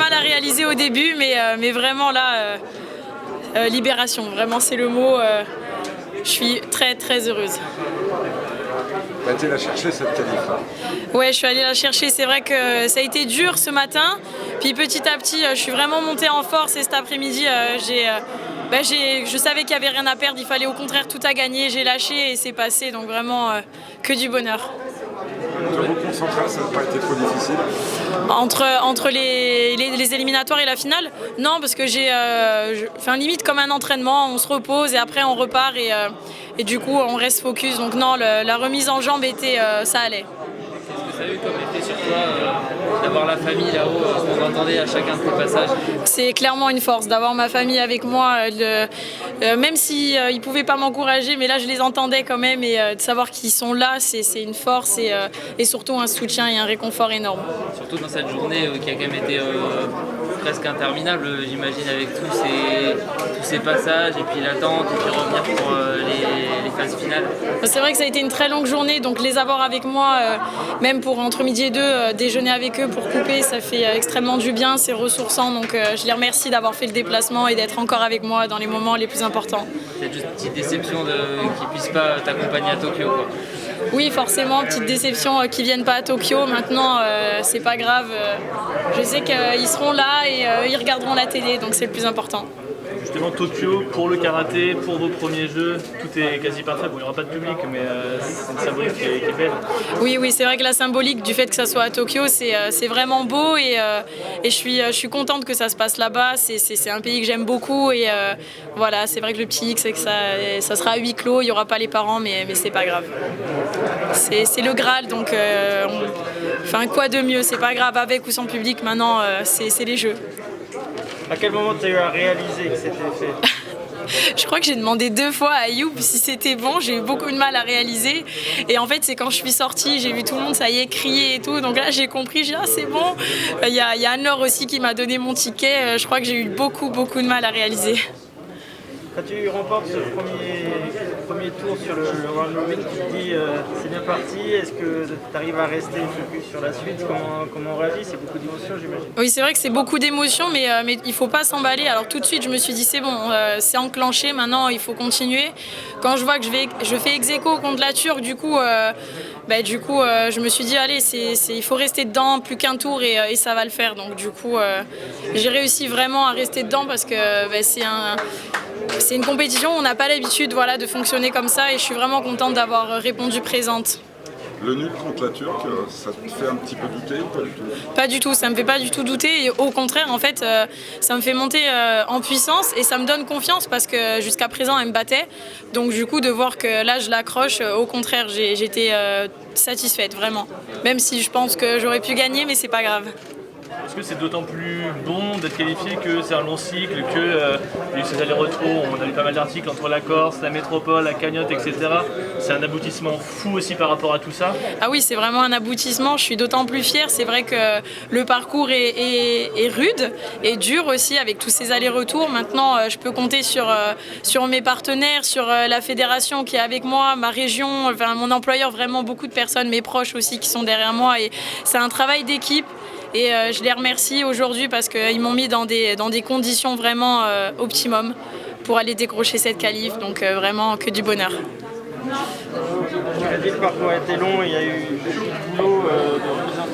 mal à réaliser au début, mais vraiment là, libération, vraiment c'est le mot. Je suis très très heureuse. Tu as été la chercher cette qualif. Ouais, je suis allée la chercher. C'est vrai que ça a été dur ce matin. Puis petit à petit, je suis vraiment montée en force et cet après-midi, je savais qu'il n'y avait rien à perdre. Il fallait au contraire tout à gagner. J'ai lâché et c'est passé. Donc vraiment que du bonheur. De vous concentrer, ça n'a pas été trop difficile? Entre les éliminatoires et la finale? Non, parce que j'ai fait un limite comme un entraînement, on se repose et après on repart et du coup on reste focus. Donc non, la remise en jambe ça allait. Qu'est-ce que ça a eu comme effet sur toi d'avoir la famille là-haut qu'on entendait à chacun de tes passages? C'est clairement une force d'avoir ma famille avec moi, même s'ils ne pouvaient pas m'encourager, mais là je les entendais quand même et de savoir qu'ils sont là, c'est une force et surtout un soutien et un réconfort énorme. Surtout dans cette journée qui a quand même été presque interminable, j'imagine, avec tous ces passages et puis l'attente et puis revenir pour les phases finales. C'est vrai que ça a été une très longue journée, donc les avoir avec moi, même pour entre midi et deux, déjeuner avec eux pour couper, ça fait extrêmement du bien, c'est ressourçant, donc je les remercie d'avoir fait le déplacement et d'être encore avec moi dans les moments les plus importants. C'est juste une petite déception qu'ils ne puissent pas t'accompagner à Tokyo, quoi. Oui, forcément, petite déception qu'ils ne viennent pas à Tokyo. Maintenant, c'est pas grave. Je sais qu'ils seront là et ils regarderont la télé, donc c'est le plus important. Justement, Tokyo, pour le karaté, pour vos premiers jeux, tout est quasi parfait. Bon, il n'y aura pas de public, mais c'est une symbolique qui est belle. Oui, c'est vrai que la symbolique du fait que ça soit à Tokyo, c'est vraiment beau et je suis contente que ça se passe là-bas. C'est un pays que j'aime beaucoup et voilà, c'est vrai que le petit X, c'est que ça sera à huis clos, il n'y aura pas les parents, mais c'est pas grave. C'est le Graal, donc enfin, quoi de mieux, c'est pas grave, avec ou sans public, maintenant c'est les jeux. À quel moment tu as eu à réaliser que c'était fait? Je crois que j'ai demandé 2 fois à Ayoub si c'était bon, j'ai eu beaucoup de mal à réaliser et en fait c'est quand je suis sortie, j'ai vu tout le monde ça y est crier et tout, donc là j'ai compris, j'ai dit ah c'est bon. Il y a Anne-Laure aussi qui m'a donné mon ticket, je crois que j'ai eu beaucoup de mal à réaliser. Quand tu remportes ce premier tour sur le round robin, tu te dis c'est bien parti, est-ce que tu arrives à rester focus sur la suite? Comment on réagit? C'est beaucoup d'émotions, j'imagine. Oui, c'est vrai que c'est beaucoup d'émotions, mais il ne faut pas s'emballer. Alors tout de suite, je me suis dit c'est bon, c'est enclenché, maintenant il faut continuer. Quand je vois que je fais ex-aequo contre la Turque, du coup, je me suis dit allez, il faut rester dedans, plus qu'un tour et ça va le faire. Donc du coup, j'ai réussi vraiment à rester dedans parce que c'est une compétition où on n'a pas l'habitude de fonctionner comme ça et je suis vraiment contente d'avoir répondu présente. Le nul contre la Turque, ça te fait un petit peu douter ou pas du tout? Pas du tout, ça me fait pas du tout douter et au contraire en fait ça me fait monter en puissance et ça me donne confiance parce que jusqu'à présent elle me battait, donc du coup de voir que là je l'accroche, au contraire j'étais satisfaite vraiment, même si je pense que j'aurais pu gagner mais c'est pas grave. Est-ce que c'est d'autant plus bon d'être qualifié que c'est un long cycle, que il y a eu ces allers-retours, on a eu pas mal d'articles entre la Corse, la métropole, la cagnotte, etc. C'est un aboutissement fou aussi par rapport à tout ça. Ah oui, c'est vraiment un aboutissement, je suis d'autant plus fière. C'est vrai que le parcours est rude et dur aussi avec tous ces allers-retours. Maintenant, je peux compter sur mes partenaires, sur la fédération qui est avec moi, ma région, enfin, mon employeur, vraiment beaucoup de personnes, mes proches aussi qui sont derrière moi. Et c'est un travail d'équipe. Et je les remercie aujourd'hui parce qu'ils m'ont mis dans des conditions vraiment optimum pour aller décrocher cette qualif. Donc vraiment que du bonheur. Le parcours a été long, il y a eu beaucoup de boulot